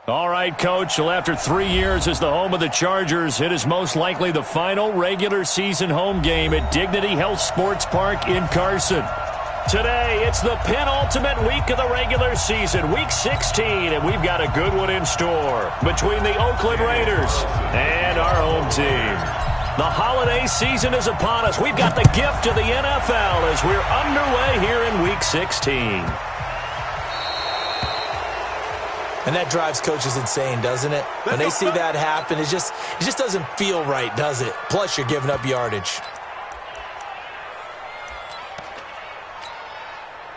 All right, Coach. Well, after 3 years as the home of the Chargers, it is most likely the final regular season home game at Dignity Health Sports Park in Carson. Today, it's the penultimate week of the regular season, Week 16, and we've got a good one in store between the Oakland Raiders and our home team. The holiday season is upon us. We've got the gift of the NFL as we're underway here in Week 16. And that drives coaches insane, doesn't it? When they see that happen, it just doesn't feel right, does it? Plus, you're giving up yardage.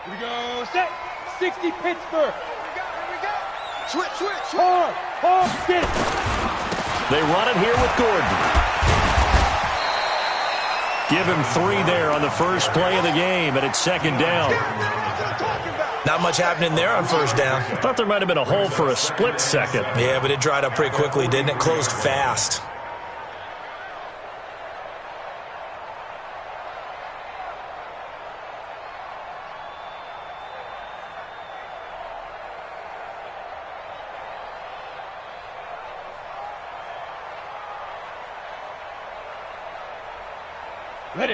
Here we go. Set. 60 Pittsburgh. Here we go. Switch. Hard. Get it. They run it here with Gordon. Give him 3 there on the first play of the game, and it's second down. Not much happening there on first down. I thought there might have been a hole for a split second. Yeah, but it dried up pretty quickly, didn't it? Closed fast.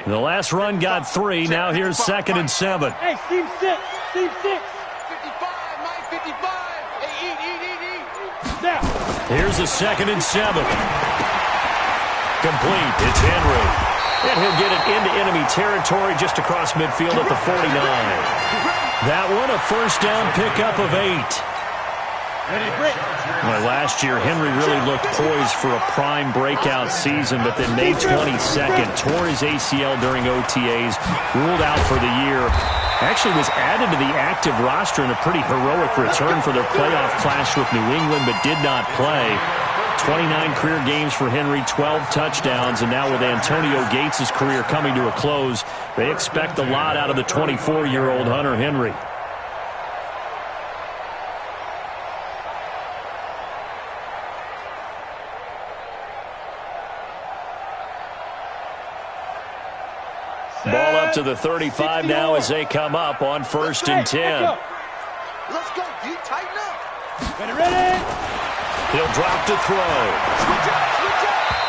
The last run got 3. Now here's 2nd and 7. Hey, seam 6. 55, Mike, 55. Hey, eat. Now. Here's the 2nd and 7. Complete. It's Henry. And he'll get it into enemy territory just across midfield at the 49. That one, a first down pickup of 8. Well, last year, Henry really looked poised for a prime breakout season, but then May 22nd, tore his ACL during OTAs, ruled out for the year. Actually was added to the active roster in a pretty heroic return for their playoff clash with New England, but did not play. 29 career games for Henry, 12 touchdowns, and now with Antonio Gates' career coming to a close, they expect a lot out of the 24-year-old Hunter Henry. Ball up to the 35 now as they come up on 1st and 10. Let's go, D. Tighten up. Ready. He'll drop to throw.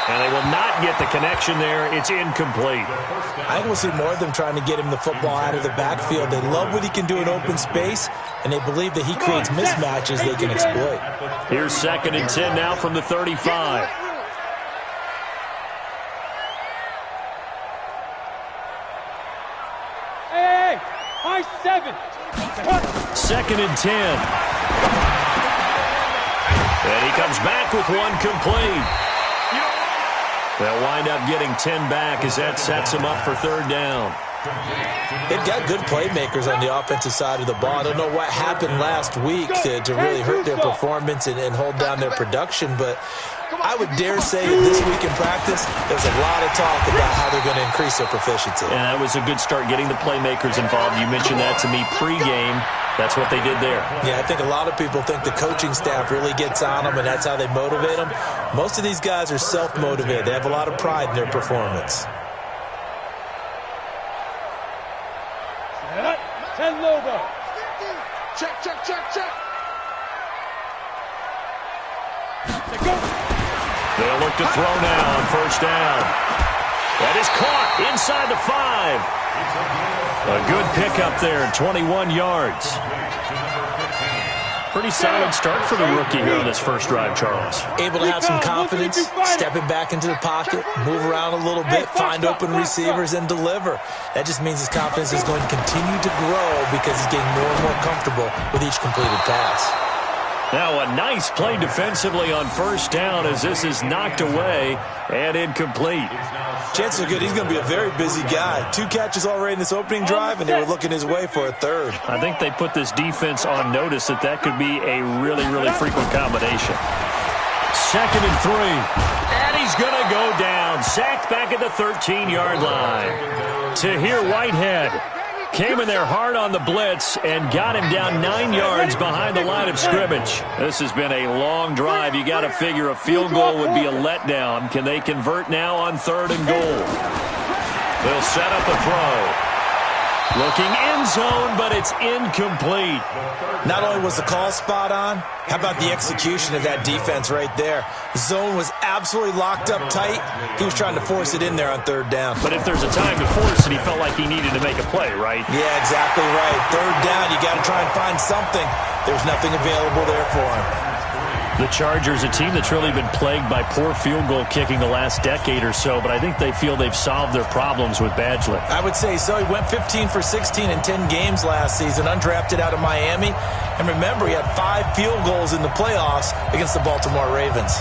And they will not get the connection there. It's incomplete. I think we'll see more of them trying to get him the football out of the backfield. They love what he can do in open space, and they believe that he creates mismatches they can exploit. Here's 2nd and 10 now from the 35. Hey, high 7. 2nd and 10. And he comes back with one complete. They'll wind up getting 10 back as that sets him up for 3rd down. They've got good playmakers on the offensive side of the ball. I don't know what happened last week to really hurt their performance and hold down their production, but I would dare say that this week in practice, there's a lot of talk about how they're going to increase their proficiency. And that was a good start getting the playmakers involved. You mentioned that to me pregame. That's what they did there. Yeah, I think a lot of people think the coaching staff really gets on them, and that's how they motivate them. Most of these guys are self-motivated. They have a lot of pride in their performance. 10 Lobo. Check. They'll look to throw now on 1st down. That is caught inside the 5. A good pickup there, 21 yards. Pretty solid start for the rookie here on this first drive, Charles. Able to have some confidence, stepping back into the pocket, move around a little bit, find open receivers, and deliver. That just means his confidence is going to continue to grow because he's getting more and more comfortable with each completed pass. Now a nice play defensively on 1st down as this is knocked away and incomplete. Chances are good he's going to be a very busy guy. 2 catches already in this opening drive, and they were looking his way for a 3rd. I think they put this defense on notice that could be a really, really frequent combination. 2nd and 3. And he's going to go down. Sacked back at the 13-yard line. Tahir Whitehead came in there hard on the blitz and got him down 9 yards behind the line of scrimmage. This has been a long drive. You got to figure a field goal would be a letdown. Can they convert now on 3rd and goal? They'll set up a throw. Looking end zone, but it's incomplete. Not only was the call spot on, how about the execution of that defense right there? The zone was absolutely locked up tight. He was trying to force it in there on third down. But if there's a time to force it, he felt like he needed to make a play, right? Yeah, exactly right. Third down, you got to try and find something. There's nothing available there for him. The Chargers, a team that's really been plagued by poor field goal kicking the last decade or so, but I think they feel they've solved their problems with Badgley. I would say so. He went 15 for 16 in 10 games last season, undrafted out of Miami. And remember, he had 5 field goals in the playoffs against the Baltimore Ravens.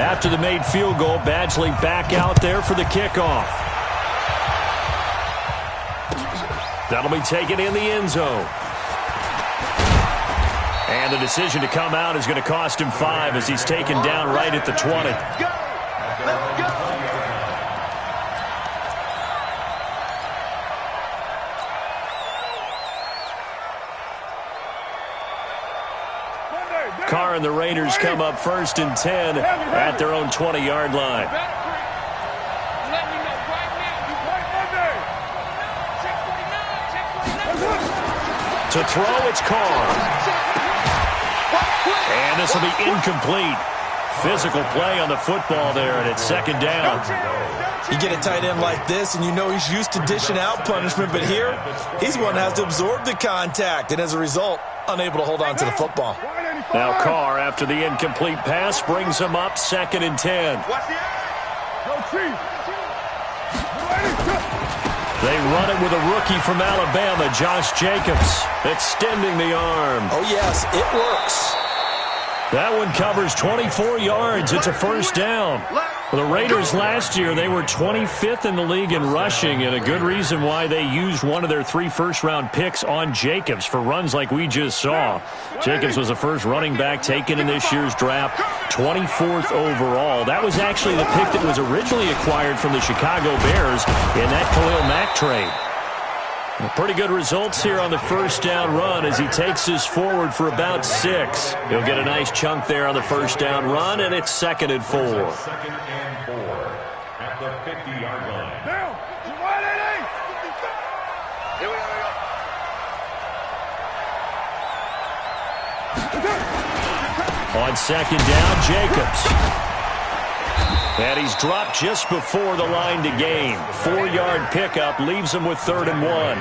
After the made field goal, Badgley back out there for the kickoff. That'll be taken in the end zone. And the decision to come out is going to cost him 5 as he's taken down right at the 20. Carr and the Raiders come up 1st and 10 at their own 20-yard line. To throw, it's Carr. And this will be incomplete. Physical play on the football there, and it's 2nd down. You get a tight end like this, and you know he's used to dishing out punishment, but here, he's one that has to absorb the contact, and as a result, unable to hold on to the football. Now Carr, after the incomplete pass, brings him up 2nd and 10. They run it with a rookie from Alabama, Josh Jacobs, extending the arm. Oh, yes, it works. That one covers 24 yards. It's a 1st down. For the Raiders last year, they were 25th in the league in rushing, and a good reason why they used one of their 3 first-round picks on Jacobs for runs like we just saw. Jacobs was the first running back taken in this year's draft, 24th overall. That was actually the pick that was originally acquired from the Chicago Bears in that Khalil Mack trade. Pretty good results here on the 1st down run as he takes this forward for about 6. He'll get a nice chunk there on the 1st down run, and it's 2nd and 4. 2nd and 4 at the 50-yard line. Here we go. On 2nd down, Jacobs. And he's dropped just before the line to gain. 4-yard pickup leaves him with 3rd and 1.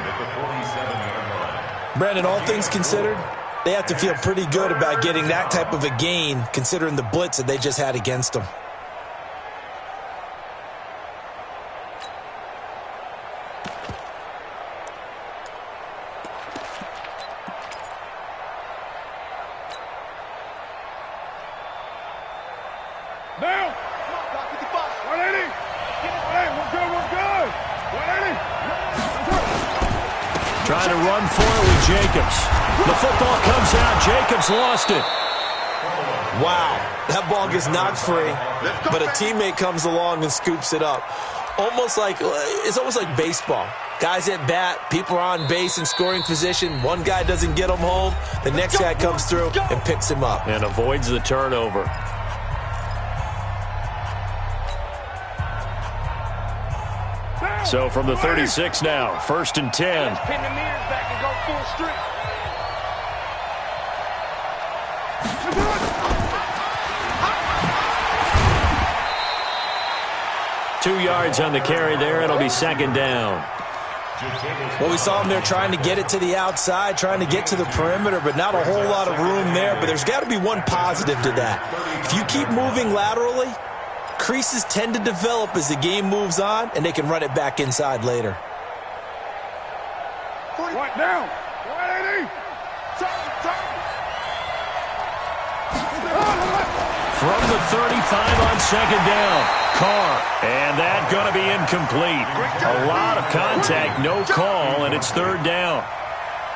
Brandon, all things considered, they have to feel pretty good about getting that type of a gain considering the blitz that they just had against them. Now! 180! Hey, we're good! 180! Trying to run for it with Jacobs. The football comes out. Jacobs lost it. Wow, that ball gets knocked free, but a teammate comes along and scoops it up. It's almost like baseball. Guys at bat, people are on base in scoring position. One guy doesn't get him home. The next guy comes through and picks him up. And avoids the turnover. So from the 36 now, 1st and 10. Pin the mirrors back and go full street. 2 yards on the carry there. It'll be 2nd down. Well, we saw him there trying to get it to the outside, trying to get to the perimeter, but not a whole lot of room there. But there's got to be one positive to that. If you keep moving laterally, creases tend to develop as the game moves on, and they can run it back inside later. Right now! 180! From the 35 on 2nd down, Carr. And that going to be incomplete. A lot of contact, no call, and it's 3rd down.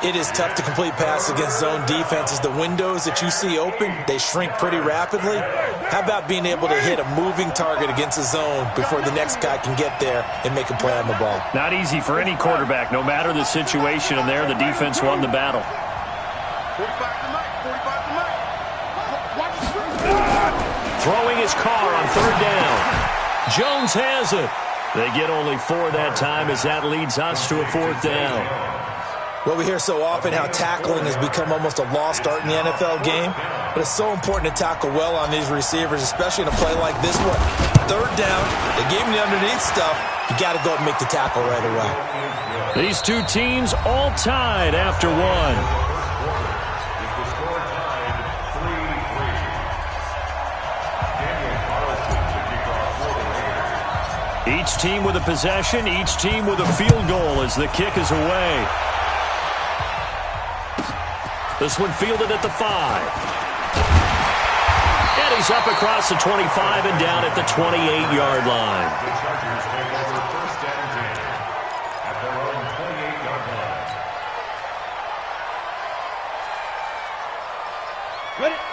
It is tough to complete pass against zone defenses. The windows that you see open, they shrink pretty rapidly. How about being able to hit a moving target against a zone before the next guy can get there and make a play on the ball? Not easy for any quarterback, no matter the situation, and there the defense won the battle. 45 to Mike. Throwing his Carr on 3rd down. Jones has it. They get only 4 that time as that leads us to a 4th down. Well, we hear so often how tackling has become almost a lost art in the NFL game, but it's so important to tackle well on these receivers, especially in a play like this one. 3rd down, they gave him the underneath stuff. You got to go and make the tackle right away. These two teams all tied after 1. Each team with a possession, each team with a field goal as the kick is away. This one fielded at the 5. And he's up across the 25 and down at the 28-yard line. The Chargers take over 1st and 10 at their own 28-yard line.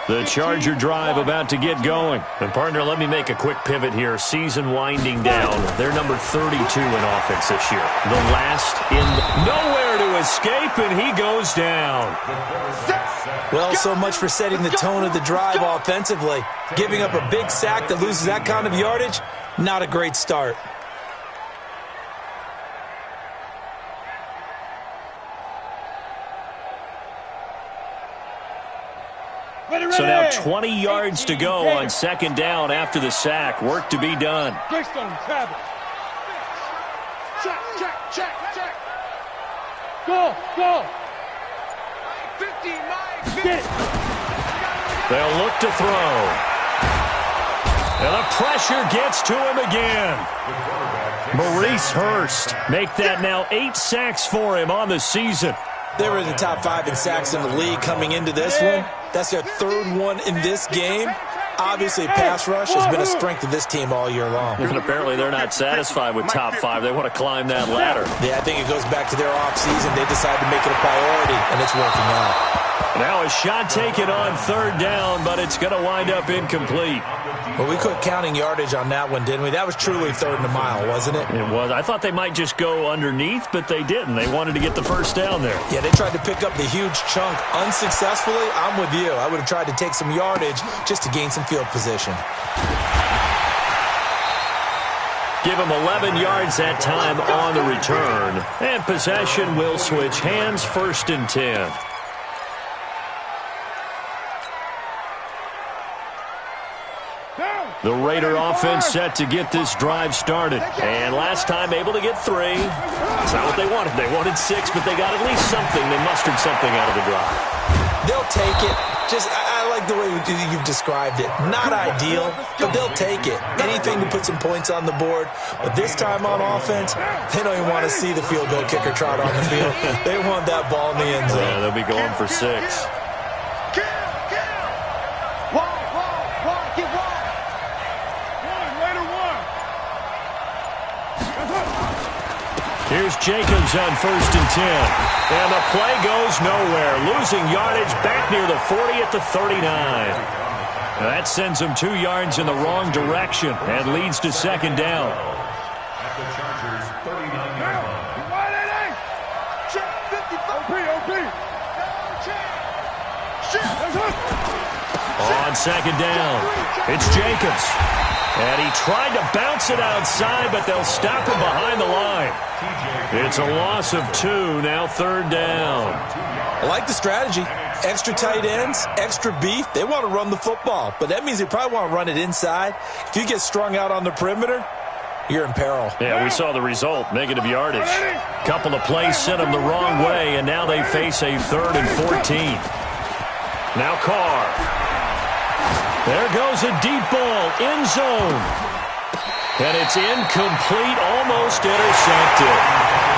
The Charger drive about to get going. And, partner, let me make a quick pivot here. Season winding down. They're number 32 in offense this year. The last in nowhere to escape, and he goes down. Well, so much for setting the tone of the drive offensively. Giving up a big sack that loses that kind of yardage, not a great start. So now 20 yards to go on 2nd down after the sack. Work to be done. Greystone, Travis. Check, check, check, check. Go, go. 50, Mike. Get it. They'll look to throw. And the pressure gets to him again. Maurice Hurst make that now 8 sacks for him on the season. They were in the top 5 in sacks in the league coming into this one. That's their 3rd one in this game. Obviously, pass rush has been a strength of this team all year long. And apparently they're not satisfied with top 5. They want to climb that ladder. Yeah, I think it goes back to their offseason. They decided to make it a priority, and it's working out. Now a shot taken on 3rd down, but it's going to wind up incomplete. Well, we quit counting yardage on that one, didn't we? That was truly 3rd and a mile, wasn't it? It was. I thought they might just go underneath, but they didn't. They wanted to get the 1st down there. Yeah, they tried to pick up the huge chunk unsuccessfully. I'm with you. I would have tried to take some yardage just to gain some field position. Give them 11 yards that time on the return. And possession will switch hands, 1st and 10. The Raider offense set to get this drive started. And last time able to get 3. That's not what they wanted. They wanted 6, but they got at least something. They mustered something out of the drive. They'll take it. I like the way you've described it. Not ideal, but they'll take it. Anything to put some points on the board. But this time on offense, they don't even want to see the field goal kicker trot on the field. They want that ball in the end zone. Yeah, they'll be going for 6. Here's Jacobs on 1st and 10. And the play goes nowhere. Losing yardage back near the 40 at the 39. That sends them 2 yards in the wrong direction and leads to 2nd down. At the Chargers' 39-yard line. Check 50. OP. On 2nd down, it's Jacobs. And he tried to bounce it outside, but they'll stop him behind the line. It's a loss of 2, now 3rd down. I like the strategy. Extra tight ends, extra beef. They want to run the football, but that means they probably want to run it inside. If you get strung out on the perimeter, you're in peril. Yeah, we saw the result, negative yardage. Couple of plays sent them the wrong way, and now they face a 3rd and 14. Now Carr. There goes a deep ball, end zone. And it's incomplete, almost intercepted.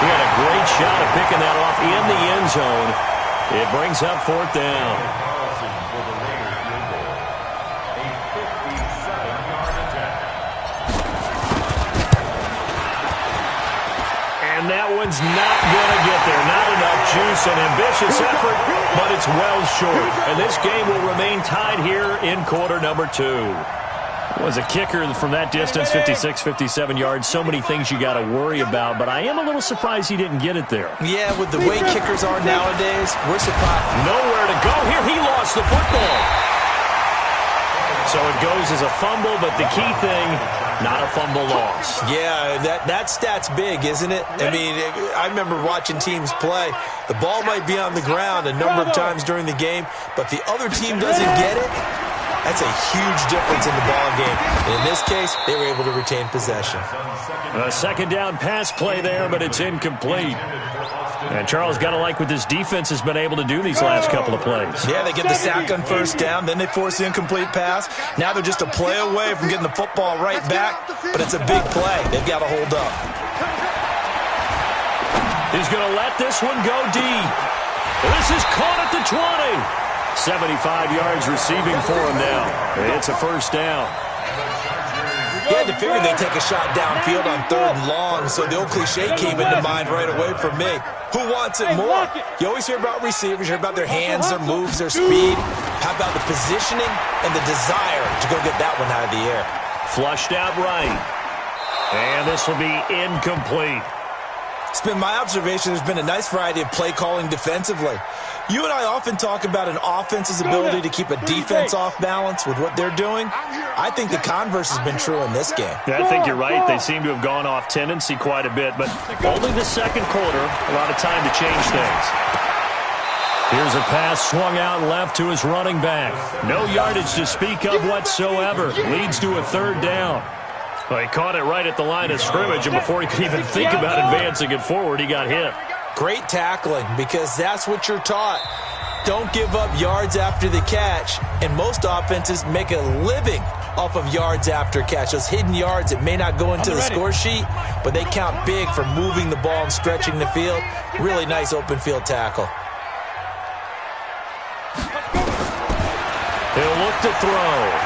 He had a great shot at picking that off in the end zone. It brings up 4th down. Carlson for the Raiders field goal. A 57-yard attempt. And that one's not going to get there. Not enough juice, an ambitious effort, but it's well short. And this game will remain tied here in quarter number 2. Was a kicker from that distance, 56, 57 yards. So many things you got to worry about, but I am a little surprised he didn't get it there. Yeah, with the way kickers are nowadays, we're surprised. Nowhere to go here. He lost the football. So it goes as a fumble, but the key thing, not a fumble loss. Yeah, that stat's big, isn't it? I mean, I remember watching teams play. The ball might be on the ground a number of times during the game, but the other team doesn't get it. That's a huge difference in the ball game. And in this case, they were able to retain possession. A second down pass play there, but it's incomplete. And Charles, got to like what this defense has been able to do these last couple of plays. Yeah, they get the sack on first down, then they force the incomplete pass. Now they're just a play away from getting the football right back, but it's a big play. They've got to hold up. He's going to let this one go deep. This is caught at the 20. 75 yards receiving for him now. It's a first down. You had to figure they'd take a shot downfield on 3rd and long, so the old cliche came into mind right away for me. Who wants it more? You always hear about receivers, you hear about their hands, their moves, their speed. How about the positioning and the desire to go get that one out of the air? Flushed out right. And this will be incomplete. It's been my observation there's been a nice variety of play calling defensively. You and I often talk about an offense's ability to keep a defense off balance with what they're doing. I think the converse has been true in this game. Yeah, I think you're right. They seem to have gone off tendency quite a bit, but only the second quarter, a lot of time to change things. Here's a pass swung out left to his running back. No yardage to speak of whatsoever. Leads to a 3rd down. Well, he caught it right at the line of scrimmage, and before he could even think about advancing it forward, he got hit. Great tackling, because that's what you're taught. Don't give up yards after the catch, and most offenses make a living off of yards after catch. Those hidden yards that may not go into the score sheet, but they count big for moving the ball and stretching the field. Really nice open field tackle. He'll look to throw.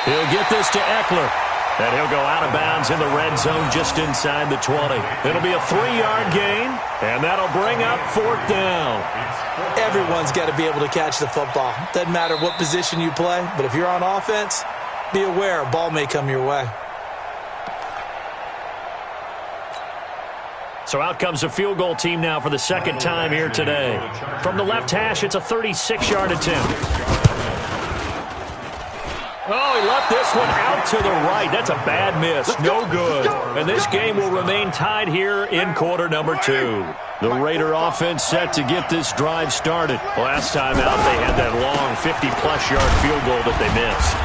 He'll get this to Eckler. And he'll go out of bounds in the red zone just inside the 20. It'll be a 3-yard gain, and that'll bring up 4th down. Everyone's got to be able to catch the football. Doesn't matter what position you play, but if you're on offense, be aware a ball may come your way. So out comes a field goal team now for the second time here today. From the left hash, it's a 36-yard attempt. Oh, he left this one out to the right. That's a bad miss. No good. And this game will remain tied here in quarter number 2. The Raider offense set to get this drive started. Last time out, they had that long 50-plus yard field goal that they missed.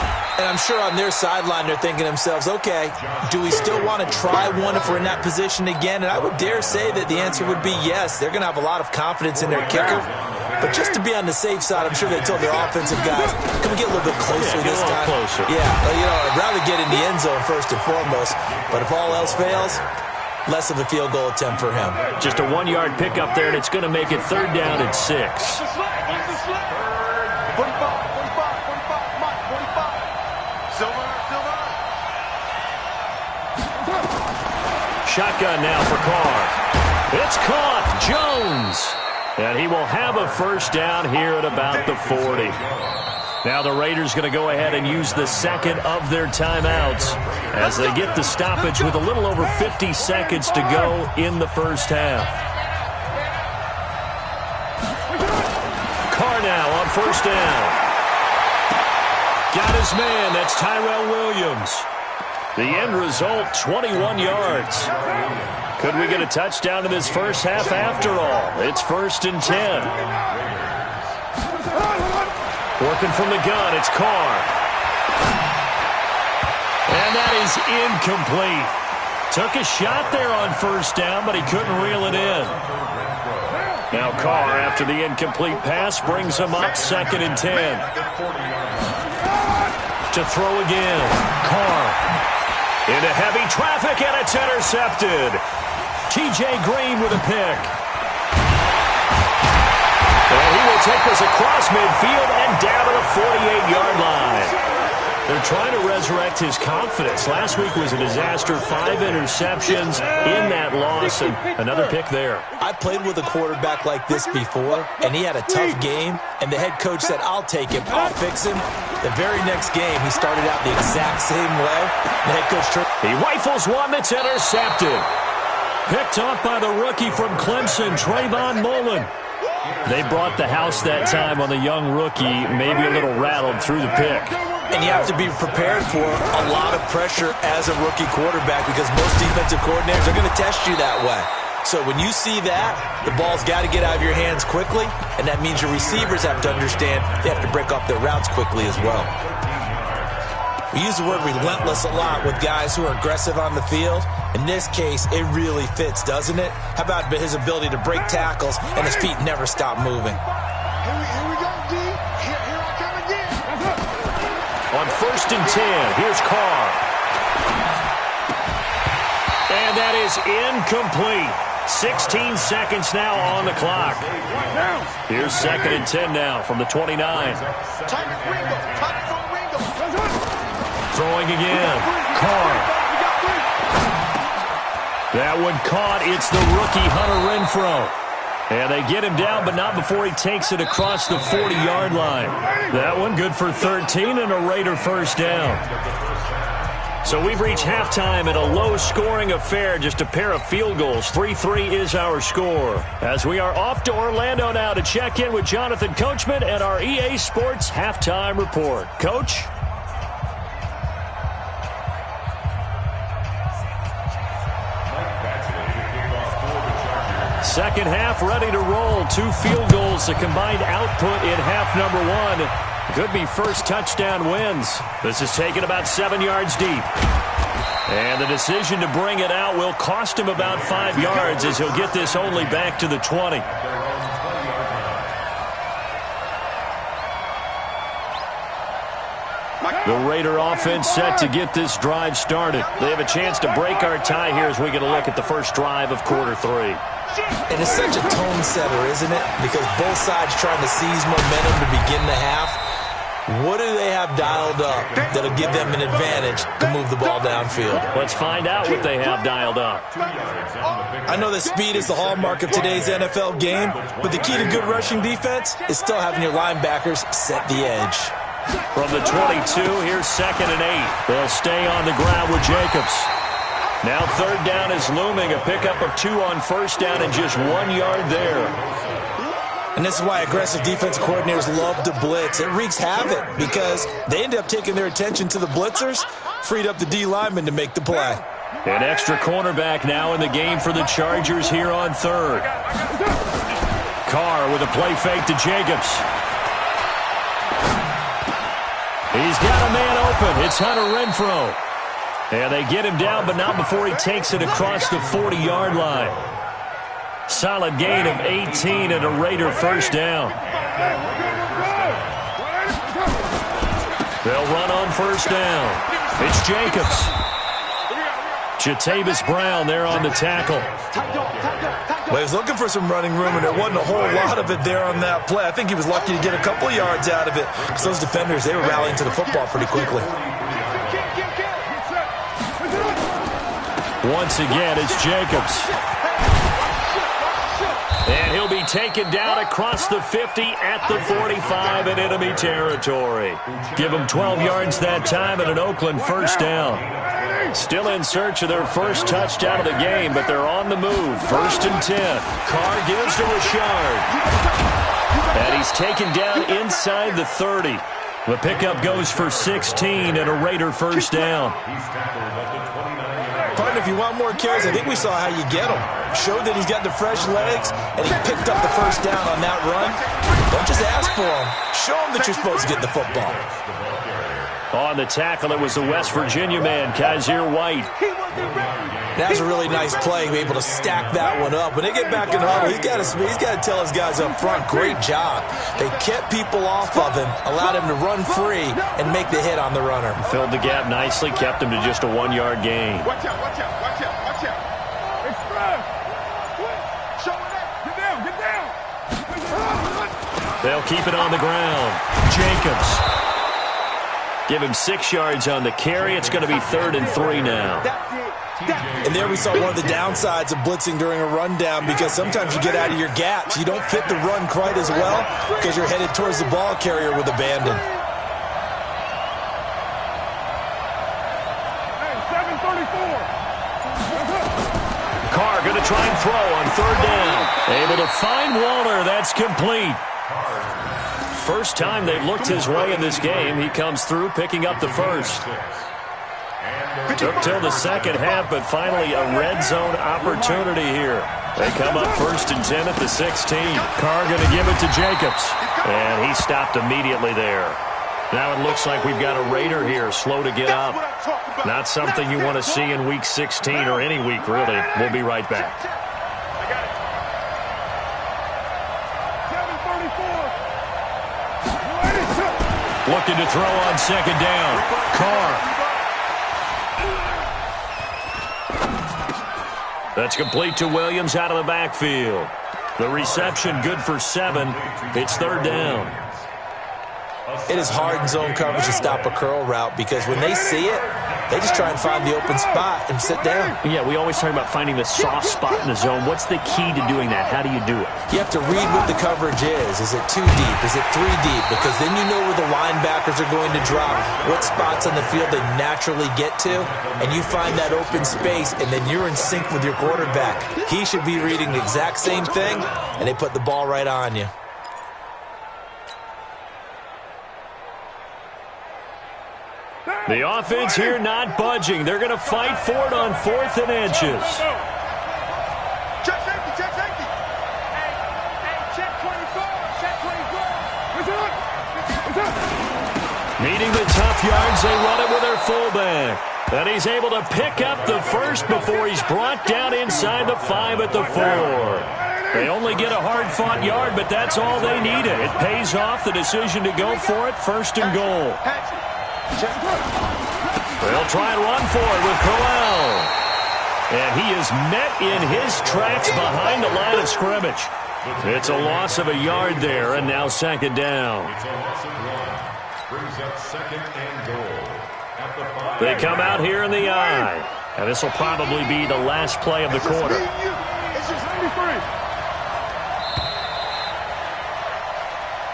And I'm sure on their sideline they're thinking to themselves, okay, do we still want to try one if we're in that position again? And I would dare say that the answer would be yes. They're going to have a lot of confidence in their kicker. But just to be on the safe side, I'm sure they told their offensive guys, can we get a little bit closer this time? Closer. Yeah, I'd rather get in the end zone first and foremost. But if all else fails, less of a field goal attempt for him. Just a 1-yard pickup there, and it's going to make it 3rd down and 6. 45. Silver. Shotgun now for Carr. It's caught. Jones. And he will have a first down here at about the 40. Now the Raiders going to go ahead and use the second of their timeouts as they get the stoppage with a little over 50 seconds to go in the first half. Carr now on first down. Got his man. That's Tyrell Williams. The end result, 21 yards. Could we get a touchdown in this first half after all? It's 1st and 10. Working from the gun, it's Carr. And that is incomplete. Took a shot there on first down, but he couldn't reel it in. Now Carr, after the incomplete pass, brings him up 2nd and 10. To throw again. Carr. Into heavy traffic, and it's intercepted. T.J. Green with a pick. And he will take this across midfield and down to the 48-yard line. They're trying to resurrect his confidence. Last week was a disaster. 5 interceptions in that loss, and another pick there. I played with a quarterback like this before, and he had a tough game, and the head coach said, I'll take him, I'll fix him. The very next game, he started out the exact same way. The head coach turned. He rifles one that's intercepted. Picked off by the rookie from Clemson, Trayvon Mullen. They brought the house that time on the young rookie, maybe a little rattled through the pick. And you have to be prepared for a lot of pressure as a rookie quarterback because most defensive coordinators are going to test you that way. So when you see that, the ball's got to get out of your hands quickly, and that means your receivers have to understand they have to break off their routes quickly as well. We use the word relentless a lot with guys who are aggressive on the field. In this case, it really fits, doesn't it? How about his ability to break tackles and his feet never stop moving? Here we go, D. Here I come again. On 1st and 10, here's Carr. And that is incomplete. 16 seconds now on the clock. Here's 2nd and 10 now from the 29. Throwing again. Carr. That one caught. It's the rookie Hunter Renfrow. And they get him down, but not before he takes it across the 40-yard line. That one good for 13 and a Raider first down. So we've reached halftime in a low-scoring affair, just a pair of field goals. 3-3 is our score. As we are off to Orlando now to check in with Jonathan Coachman and our EA Sports Halftime Report. Coach? Second half ready to roll. 2 field goals, the combined output in half number 1. Could be first touchdown wins. This is taken about 7 yards deep. And the decision to bring it out will cost him about 5 yards as he'll get this only back to the 20. The Raider offense set to get this drive started. They have a chance to break our tie here as we get a look at the first drive of quarter 3. And it's such a tone setter, isn't it? Because both sides trying to seize momentum to begin the half. What do they have dialed up that'll give them an advantage to move the ball downfield? Let's find out what they have dialed up. I know that speed is the hallmark of today's NFL game, but the key to good rushing defense is still having your linebackers set the edge. From the 22, here's 2nd and 8. They'll stay on the ground with Jacobs. Now 3rd down is looming, a pickup of 2 on 1st down and just 1 yard there. And this is why aggressive defensive coordinators love to blitz. It wreaks havoc because they end up taking their attention to the blitzers, freed up the D lineman to make the play. An extra cornerback now in the game for the Chargers here on 3rd. Carr with a play fake to Jacobs. He's got a man open. It's Hunter Renfrow. And they get him down, but not before he takes it across the 40-yard line. Solid gain of 18 and a Raider first down. They'll run on 1st down. It's Jacobs. Jatavis Brown there on the tackle. Well, he was looking for some running room, and there wasn't a whole lot of it there on that play. I think he was lucky to get a couple of yards out of it. Because those defenders, they were rallying to the football pretty quickly. Once again, it's Jacobs. And he'll be taken down across the 50 at the 45 in enemy territory. Give them 12 yards that time and an Oakland first down. Still in search of their first touchdown of the game, but they're on the move. 1st and 10. Carr gives to Richard. And he's taken down inside the 30. The pickup goes for 16 and a Raider first down. Partner, if you want more carries, I think we saw how you get them. Showed that he's got the fresh legs, and he picked up the first down on that run. Don't just ask for them. Show them that you're supposed to get the football. On the tackle, it was the West Virginia man, Kaiser White. That was a really nice play, be able to stack that one up. When they get back in the huddle, he's got to tell his guys up front, great job. They kept people off of him, allowed him to run free, and make the hit on the runner. Filled the gap nicely, kept him to just a 1-yard gain. Watch out, watch out, watch out, watch out. Express. Show it up. Get down, get down. They'll keep it on the ground. Jacobs. Give him 6 yards on the carry. It's going to be 3rd and 3 now. And there we saw one of the downsides of blitzing during a rundown, because sometimes you get out of your gaps. You don't fit the run quite as well because you're headed towards the ball carrier with abandon. Hey, 734. Carr going to try and throw on third down. Able to find Waller. That's complete. First time they've looked his way in this game. He comes through picking up the first. Took till the second half, but finally a red zone opportunity here. They come up 1st and 10 at the 16. Carr going to give it to Jacobs. And he stopped immediately there. Now it looks like we've got a Raider here, slow to get up. Not something you want to see in Week 16 or any week, really. We'll be right back. Looking to throw on second down. Carr. That's complete to Williams out of the backfield. The reception good for 7. It's third down. It is hard in zone coverage to stop a curl route because when they see it, they just try and find the open spot and sit down. Yeah, we always talk about finding the soft spot in the zone. What's the key to doing that? How do you do it? You have to read what the coverage is. Is it 2 deep? Is it 3 deep? Because then you know where the linebackers are going to drop, what spots on the field they naturally get to, and you find that open space, and then you're in sync with your quarterback. He should be reading the exact same thing, and they put the ball right on you. The offense here not budging. They're going to fight for it on 4th and inches. Check safety, check safety. Hey, check 24, check 24. What's up? Needing the tough yards, they run it with their fullback. And he's able to pick up the first before he's brought down inside the 5 at the 4. They only get a hard-fought yard, but that's all they needed. It pays off the decision to go for it, 1st and goal. They'll try and run for it with Crowell. And he is met in his tracks behind the line of scrimmage. It's a loss of a yard there, and now second down. They come out here in the I. And this will probably be the last play of the quarter. It's just 93.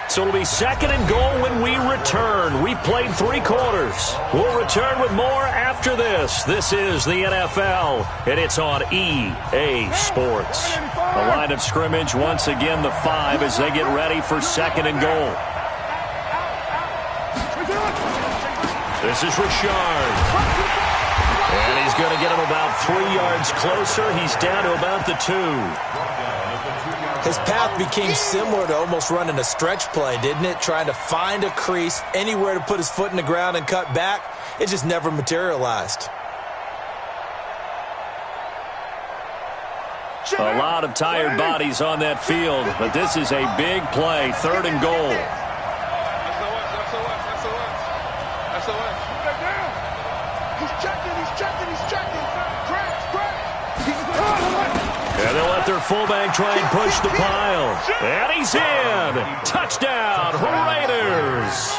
So it'll be second and goal when we return. We've played 3 quarters. We'll return with more after this. This is the NFL, and it's on EA Sports. The line of scrimmage, once again, the 5 as they get ready for second and goal. This is Richard. And he's going to get him about 3 yards closer. He's down to about the 2. His path became similar to almost running a stretch play, didn't it? Trying to find a crease, anywhere to put his foot in the ground and cut back. It just never materialized. A lot of tired bodies on that field, but this is a big play, 3rd and goal. And they'll let their fullback try and push the pile. And he's in. Touchdown, Raiders.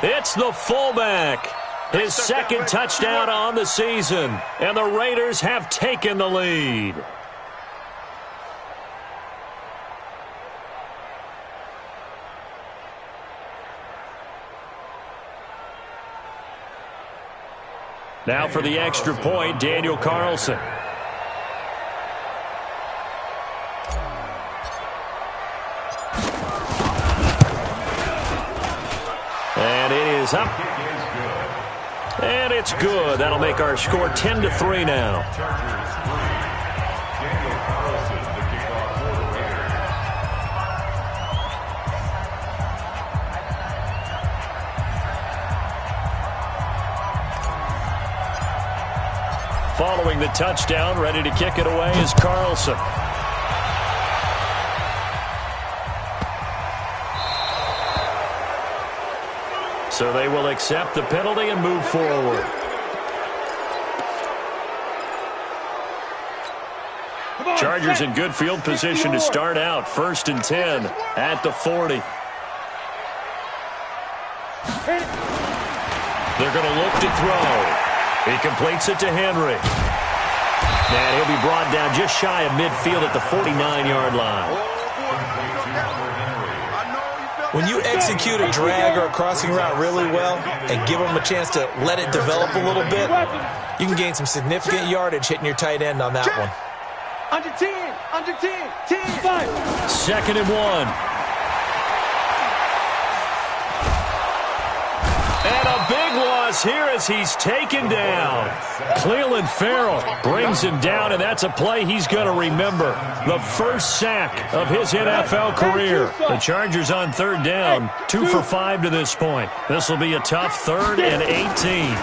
It's the fullback. His 2nd touchdown on the season. And the Raiders have taken the lead. Now for the extra point, Daniel Carlson. And it is up. And it's good. That'll make our score 10-3 now. Following the touchdown, ready to kick it away is Carlson. So they will accept the penalty and move forward. Chargers in good field position to start out. 1st and 10 at the 40. They're going to look to throw. He completes it to Henry. And he'll be brought down just shy of midfield at the 49-yard line. When you execute a drag or a crossing route really well and give them a chance to let it develop a little bit, you can gain some significant yardage hitting your tight end on that one. Under 10. Under 10. 10. 5. 2nd and 1. And a big loss here as he's taken down. Clelin Ferrell brings him down, and that's a play he's going to remember. The first sack of his NFL career. The Chargers on 3rd down, 2 for 5 to this point. This will be a tough 3rd and 18.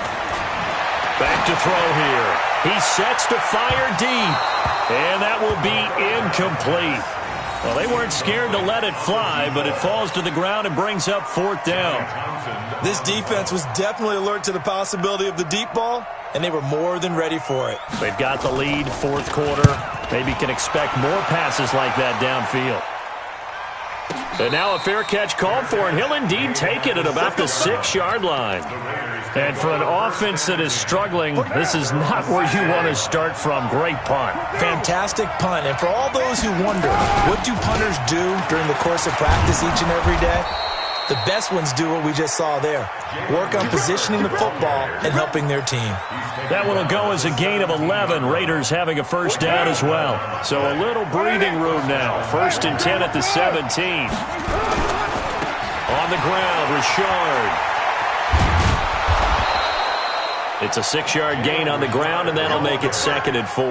Back to throw here. He sets to fire deep, and that will be incomplete. Well, they weren't scared to let it fly, but it falls to the ground and brings up 4th down. This defense was definitely alert to the possibility of the deep ball, and they were more than ready for it. They've got the lead, 4th quarter. Maybe can expect more passes like that downfield. And now a fair catch called for, and he'll indeed take it at about the 6-yard line. And for an offense that is struggling, this is not where you want to start from. Great punt. Fantastic punt. And for all those who wonder, what do punters do during the course of practice each and every day? The best ones do what we just saw there. Work on positioning the football and helping their team. That one will go as a gain of 11. Raiders having a 1st down as well. So a little breathing room now. 1st and 10 at the 17. On the ground, Richard. It's a 6-yard gain on the ground, and that'll make it 2nd and 4.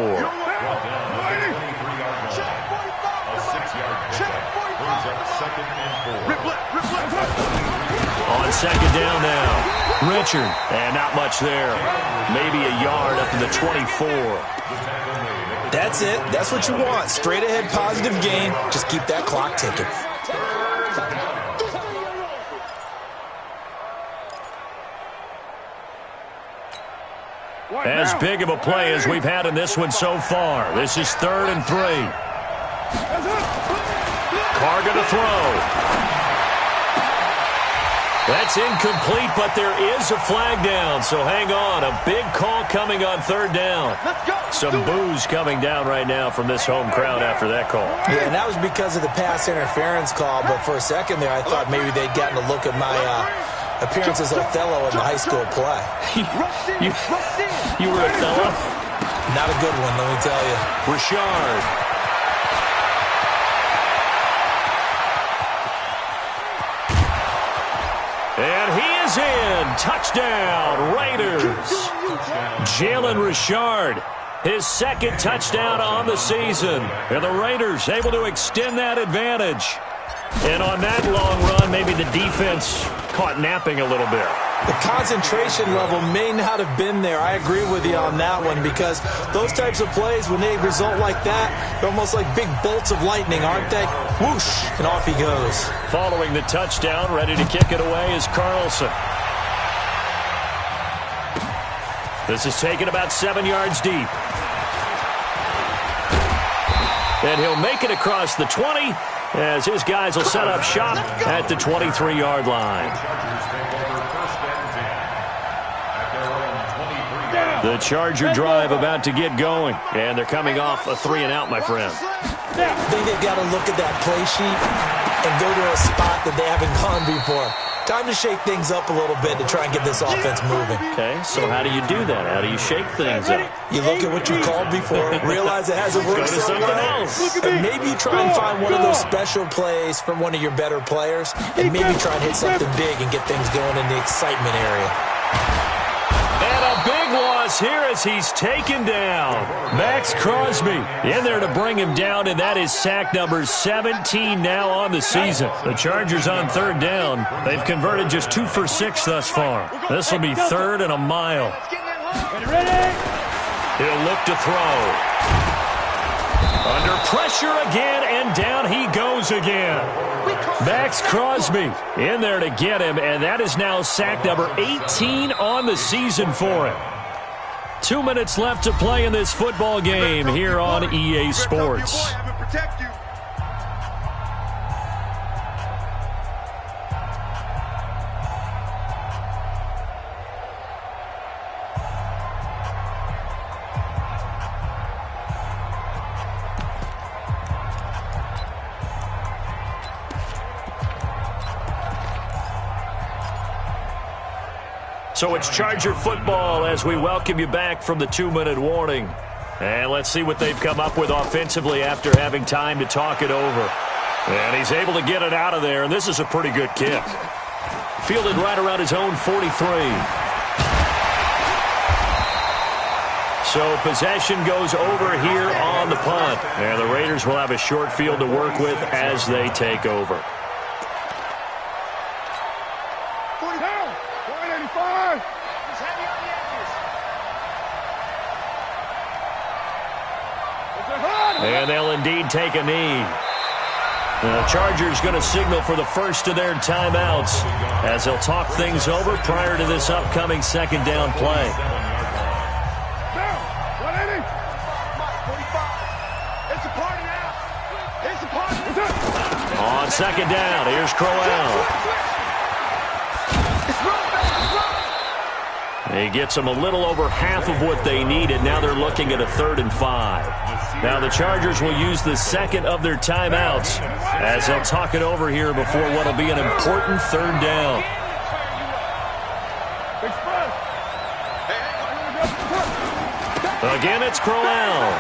On 2nd down now, Richard, and not much there. Maybe a yard up to the 24. That's it. That's what you want. Straight ahead positive gain. Just keep that clock ticking. As big of a play as we've had in this one so far. This is 3rd and 3. Carr to throw. That's incomplete, but there is a flag down, so hang on. A big call coming on 3rd down. Some boos coming down right now from this home crowd after that call. Yeah, and that was because of the pass interference call, but for a second there I thought maybe they'd gotten a look at my appearance as Othello in the high school play. You were Othello? Not a good one, let me tell you. Richard. And he is in. Touchdown, Raiders. Jalen Richard, his 2nd touchdown on the season. And the Raiders able to extend that advantage. And on that long run, maybe the defense caught napping a little bit. The concentration level may not have been there. I agree with you on that one because those types of plays, when they result like that, they're almost like big bolts of lightning, aren't they? Whoosh, and off he goes. Following the touchdown, ready to kick it away is Carlson. This is taken about 7 yards deep. And he'll make it across the 20 as his guys will set up shop at the 23-yard line. The Charger drive about to get going, and they're coming off a 3-and-out, my friend. I think they've got to look at that play sheet and go to a spot that they haven't gone before. Time to shake things up a little bit to try and get this offense moving. Okay, so how do you do that? How do you shake things up? You look at what you called before, realize it hasn't worked so well, and maybe you try and find one of those special plays from one of your better players, and maybe try and hit something big and get things going in the excitement area. And a big loss here as he's taken down. Max Crosby in there to bring him down, and that is sack number 17 now on the season. The Chargers on 3rd down. They've converted just 2 for 6 thus far. This will be 3rd and a mile. He'll look to throw. Under pressure again, and down he goes again. Max Crosby in there to get him, and that is now sack number 18 on the season for him. 2 minutes left to play in this football game here on EA Sports. So it's Charger football as we welcome you back from the 2-minute warning. And let's see what they've come up with offensively after having time to talk it over. And he's able to get it out of there, and this is a pretty good kick. Fielded right around his own 43. So possession goes over here on the punt. And the Raiders will have a short field to work with as they take over. 40 down. 185. He's heavy on the edges. It's a hard. And they'll indeed take a knee. The Chargers going to signal for the first of their timeouts as they'll talk things over prior to this upcoming second down play. Down. 180. 45. It's a party now. It's a party. On second down, here's Crowell. He gets them a little over half of what they needed. Now they're looking at a 3rd and 5. Now the Chargers will use the second of their timeouts as they'll talk it over here before what will be an important 3rd down. Express. Again, it's Crowell.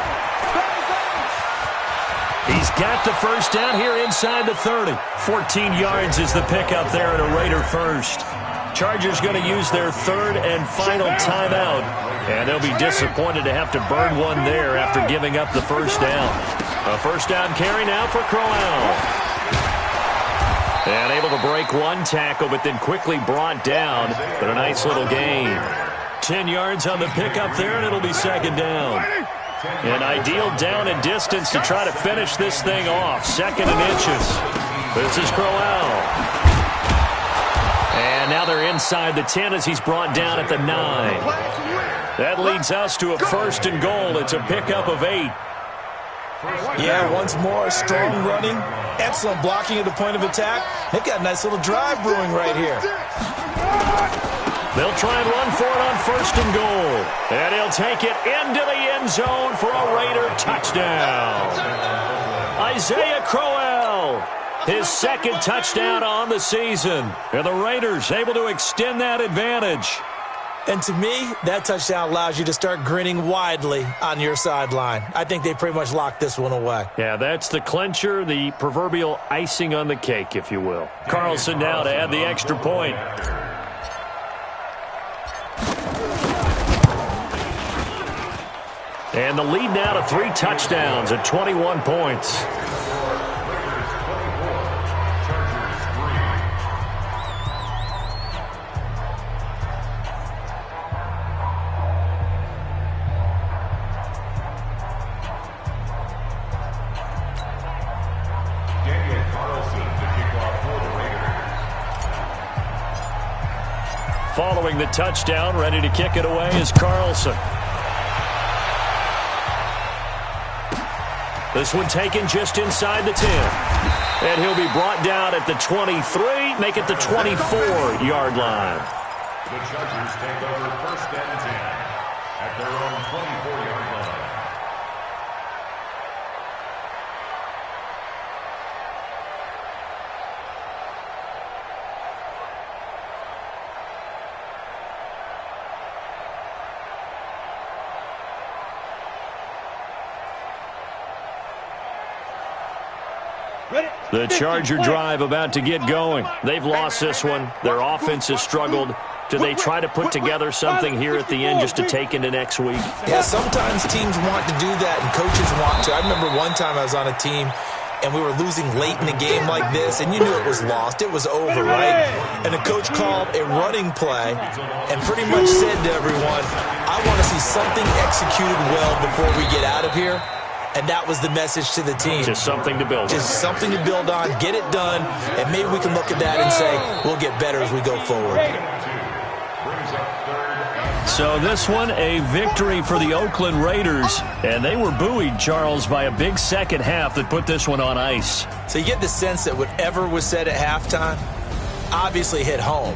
He's got the first down here inside the 30. 14 yards is the pickup there at a Raider first. Chargers going to use their 3rd and final timeout, and they'll be disappointed to have to burn one there after giving up the first down. A first down carry now for Crowell. And able to break one tackle, but then quickly brought down. But a nice little gain. 10 yards on the pickup there, and it'll be second down. An ideal down and distance to try to finish this thing off. 2nd and inches. This is Crowell. And now they're inside the 10 as he's brought down at the 9. That leads us to a 1st and goal. It's a pickup of 8. Yeah, once more, strong running, excellent blocking at the point of attack. They've got a nice little drive brewing right here. They'll try and run for it on 1st and goal. And he'll take it into the end zone for a Raider touchdown. Isaiah Crowell, his 2nd touchdown on the season. And the Raiders able to extend that advantage. And to me, that touchdown allows you to start grinning widely on your sideline. I think they pretty much locked this one away. Yeah, that's the clincher, the proverbial icing on the cake, if you will. Carlson now to add the extra point. And the lead now to 3 touchdowns at 21 points. Following the touchdown, ready to kick it away is Carlson. This one taken just inside the 10. And he'll be brought down at the 23, make it the 24-yard line. The Chargers take over 1st and 10 at their own 24-yard line. The Charger drive about to get going. They've lost this one. Their offense has struggled. Do they try to put together something here at the end just to take into next week? Yeah, sometimes teams want to do that and coaches want to. I remember one time I was on a team and we were losing late in a game like this, and you knew it was lost. It was over, right? And the coach called a running play and pretty much said to everyone, I want to see something executed well before we get out of here. And that was the message to the team. Just something to build on. Just something to build on, get it done, and maybe we can look at that and say, we'll get better as we go forward. So this one, a victory for the Oakland Raiders. And they were buoyed, Charles, by a big second half that put this one on ice. So you get the sense that whatever was said at halftime obviously hit home.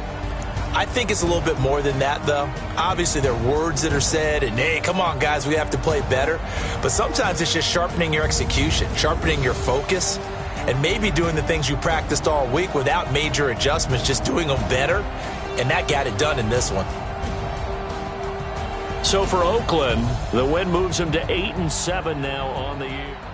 I think it's a little bit more than that, though. Obviously, there are words that are said, and, hey, come on, guys, we have to play better. But sometimes it's just sharpening your execution, sharpening your focus, and maybe doing the things you practiced all week without major adjustments, just doing them better. And that got it done in this one. So for Oakland, the win moves them to 8-7 now on the year.